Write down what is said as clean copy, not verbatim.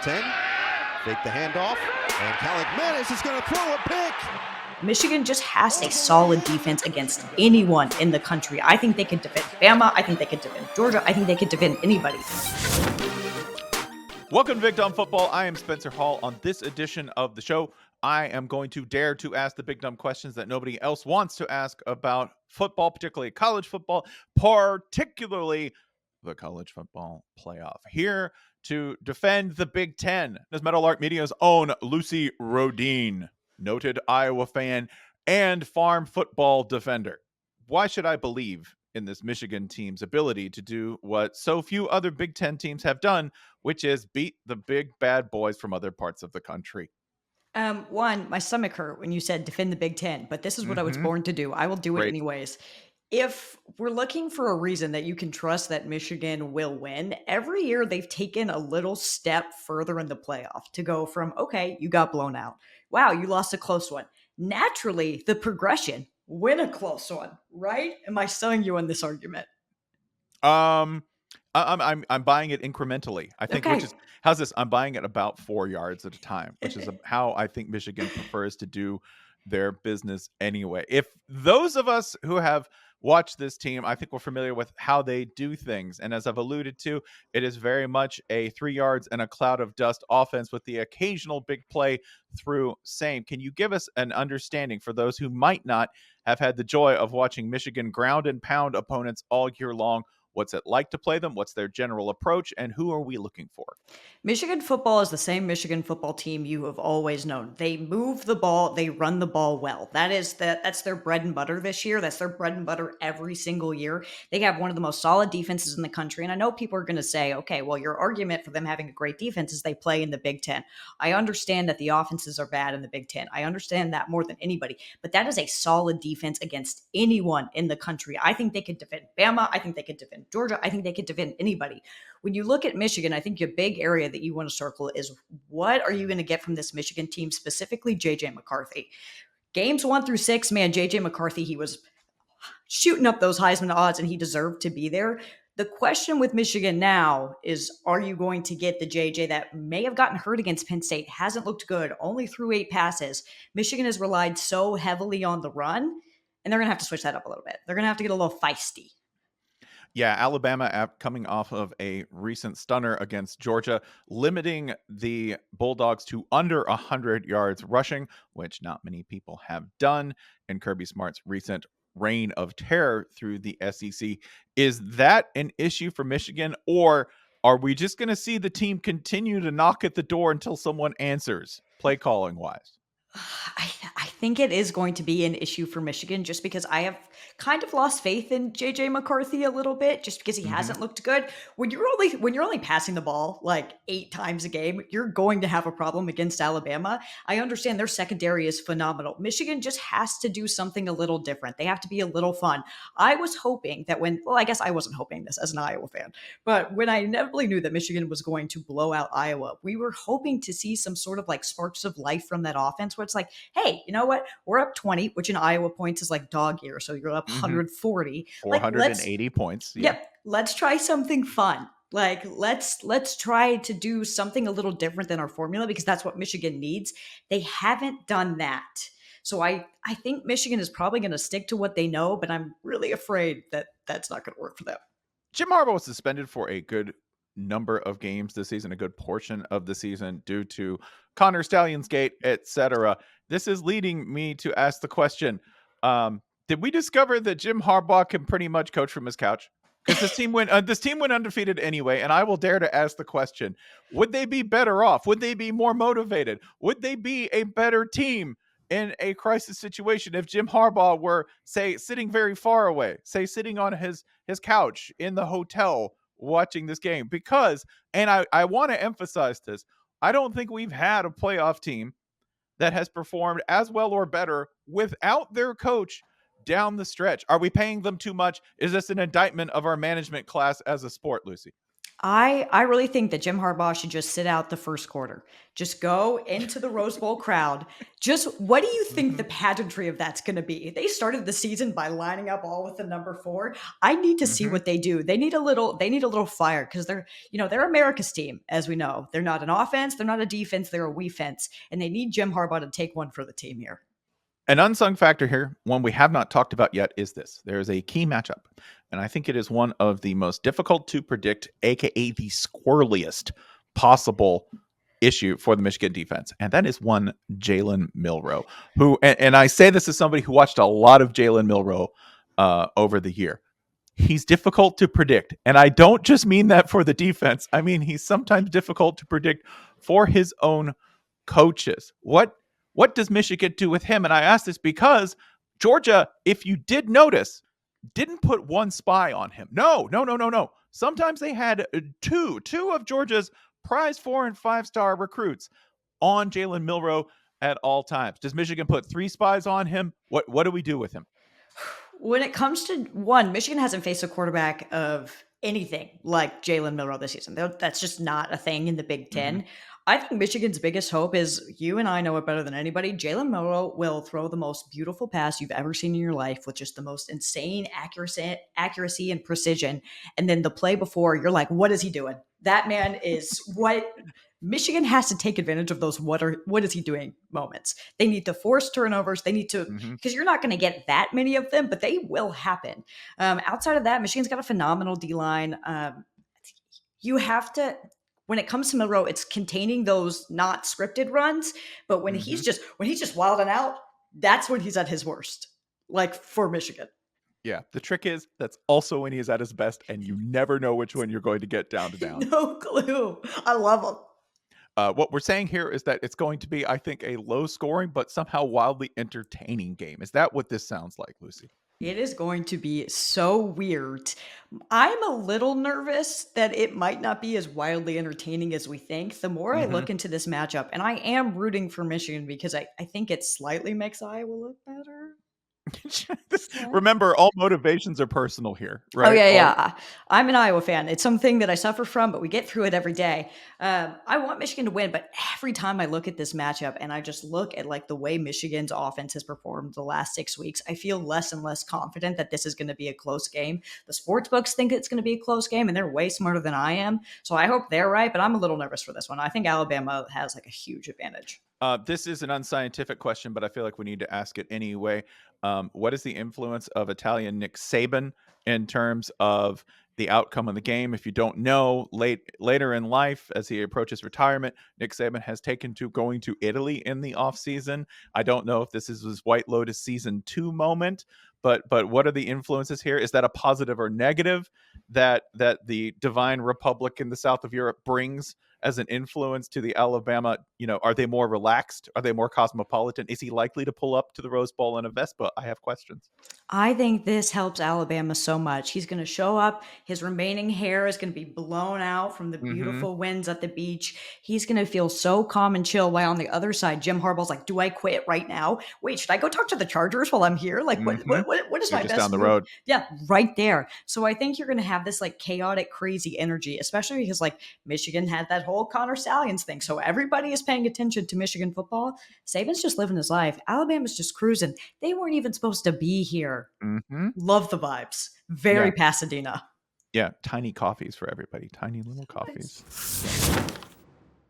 10. Fake the handoff. And Kalik is going to throw a pick. Michigan just has a solid defense against anyone in the country. I think they could defend Bama. I think they could defend Georgia. I think they could defend anybody. Welcome to Big Dumb Football. I am Spencer Hall. On this edition of the show, I am going to dare to ask the big dumb questions that nobody else wants to ask about football, particularly college football, particularly the college football playoff. Here to defend the Big Ten is Meadowlark Media's own Lucy Rodine, noted Iowa fan and farm football defender. Why should I believe in this Michigan team's ability to do what so few other Big Ten teams have done, which is beat the big bad boys from other parts of the country? My stomach hurt when you said defend the Big Ten, but this is what I was born to do. I will do it anyways. If we're looking for a reason that you can trust that Michigan will win, every year they've taken a little step further in the playoff to go from, okay, you got blown out. Wow, you lost a close one. Naturally, the progression, win a close one, right? Am I selling you on this argument? I'm buying it incrementally. I think, Okay. which is, how's this? I'm buying it about 4 yards at a time, which is how I think Michigan prefers to do their business anyway. If those of us who have watched this team, I think we're familiar with how they do things. And as I've alluded to, it is very much a 3 yards and a cloud of dust offense with the occasional big play through same. Can you give us an understanding for those who might not have had the joy of watching Michigan ground and pound opponents all year long? What's it like to play them? What's their general approach? And who are we looking for? Michigan football is the same Michigan football team you have always known. They move the ball, they run the ball well. That's their bread and butter this year. That's their bread and butter every single year. They have one of the most solid defenses in the country. And I know people are going to say, okay, well, your argument for them having a great defense is they play in the Big Ten. I understand that the offenses are bad in the Big Ten. I understand that more than anybody. But that is a solid defense against anyone in the country. I think they could defend Bama. I think they could defend Georgia. I think they could defend anybody. When you look at Michigan, I think your big area that you want to circle is what are you going to get from this Michigan team, specifically JJ McCarthy? Games 1 through 6, man, JJ McCarthy, he was shooting up those Heisman odds and he deserved to be there. The question with Michigan now is, are you going to get the JJ that may have gotten hurt against Penn State, hasn't looked good, only threw 8 passes? Michigan has relied so heavily on the run, and they're going to have to switch that up a little bit. They're going to have to get a little feisty. Yeah, Alabama coming off of a recent stunner against Georgia, limiting the Bulldogs to under 100 yards rushing, which not many people have done in Kirby Smart's recent reign of terror through the SEC. Is that an issue for Michigan, or are we just going to see the team continue to knock at the door until someone answers, play calling wise? I think it is going to be an issue for Michigan just because I have kind of lost faith in JJ McCarthy a little bit just because he hasn't looked good. When you're only passing the ball like 8 times a game, you're going to have a problem against Alabama. I understand their secondary is phenomenal. Michigan just has to do something a little different. They have to be a little fun. I was hoping that I guess I wasn't hoping this as an Iowa fan, but when I inevitably knew that Michigan was going to blow out Iowa, we were hoping to see some sort of like sparks of life from that offense where it's like, hey, you know what? We're up 20, which in Iowa points is like dog year. So you're up 140. 480 points. Yeah. Let's try something fun. Like let's try to do something a little different than our formula because that's what Michigan needs. They haven't done that. So I think Michigan is probably going to stick to what they know, but I'm really afraid that that's not going to work for them. Jim Harbaugh was suspended for a good number of games this season, a good portion of the season due to Connor Stalions Gate, etc. This is leading me to ask the question, did we discover that Jim Harbaugh can pretty much coach from his couch? Because this team went undefeated anyway, and I will dare to ask the question, would they be better off? Would they be more motivated? Would they be a better team in a crisis situation if Jim Harbaugh were, say, sitting very far away, say sitting on his couch in the hotel watching this game? Because, and I want to emphasize this, I don't think we've had a playoff team that has performed as well or better without their coach down the stretch. Are we paying them too much? Is this an indictment of our management class as a sport, Lucy? I really think that Jim Harbaugh should just sit out the first quarter. Just go into the Rose Bowl crowd. Just what do you think Mm-hmm. the pageantry of that's going to be? They started the season by lining up all with the number 4. I need to see Mm-hmm. what they do. They need a little fire because they're America's team, as we know. They're not an offense, they're not a defense, they're a we fence, and they need Jim Harbaugh to take one for the team here. An unsung factor here, one we have not talked about yet, is this. There is a key matchup, and I think it is one of the most difficult to predict, aka the squirreliest possible issue for the Michigan defense, and that is one Jalen Milroe, who, and I say this as somebody who watched a lot of Jalen Milroe over the year. He's difficult to predict, and I don't just mean that for the defense. I mean he's sometimes difficult to predict for his own coaches. What does Michigan do with him? And I ask this because Georgia, if you did notice, didn't put one spy on him. No. Sometimes they had two of Georgia's prize 4 and 5-star recruits on Jalen Milroe at all times. Does Michigan put 3 spies on him? What do we do with him? When it comes to one, Michigan hasn't faced a quarterback of anything like Jalen Milroe this season. That's just not a thing in the Big Ten. Mm-hmm. I think Michigan's biggest hope is, you and I know it better than anybody, Jalen Milroe will throw the most beautiful pass you've ever seen in your life with just the most insane accuracy and precision. And then the play before, you're like, what is he doing? That man is what Michigan has to take advantage of those what is he doing moments. They need to force turnovers. They need to, because you're not going to get that many of them, but they will happen. Outside of that, Michigan's got a phenomenal D-line. You have to, when it comes to Milroe, it's containing those not scripted runs. But when he's just wilding out, that's when he's at his worst. Like for Michigan. Yeah, the trick is that's also when he is at his best, and you never know which one you're going to get down to down. No clue. I love him. What we're saying here is that it's going to be, I think, a low scoring but somehow wildly entertaining game. Is that what this sounds like, Lucy? It is going to be so weird. I'm a little nervous that it might not be as wildly entertaining as we think. The more I look into this matchup, and I am rooting for Michigan because I think it slightly makes Iowa look better. Remember, all motivations are personal here, right? Oh, yeah. I'm an Iowa fan. It's something that I suffer from, but we get through it every day. I want Michigan to win, but every time I look at this matchup and I just look at like the way Michigan's offense has performed the last 6 weeks, I feel less and less confident that this is going to be a close game. The sports books think it's going to be a close game, and they're way smarter than I am. So I hope they're right, but I'm a little nervous for this one. I think Alabama has like a huge advantage. This is an unscientific question, but I feel like we need to ask it anyway. What is the influence of Italian Nick Saban in terms of the outcome of the game? If you don't know, later in life, as he approaches retirement, Nick Saban has taken to going to Italy in the offseason. I don't know if this is his White Lotus season 2 moment, but what are the influences here? Is that a positive or negative that the Divine Republic in the south of Europe brings as an influence to the Alabama? Are they more relaxed? Are they more cosmopolitan? Is he likely to pull up to the Rose Bowl in a Vespa? I have questions. I think this helps Alabama so much. He's going to show up. His remaining hair is going to be blown out from the beautiful winds at the beach. He's going to feel so calm and chill. While on the other side, Jim Harbaugh's like, do I quit right now? Wait, should I go talk to the Chargers while I'm here? Like, what is my Just best down the move? road? Yeah, right there. So I think you're going to have this like chaotic, crazy energy, especially because like Michigan had that whole Connor Stallions thing. So everybody is paying attention to Michigan football. Saban's just living his life. Alabama's just cruising. They weren't even supposed to be here. Love the vibes. Very Pasadena. Yeah, tiny coffees for everybody. Tiny little coffees. Yeah.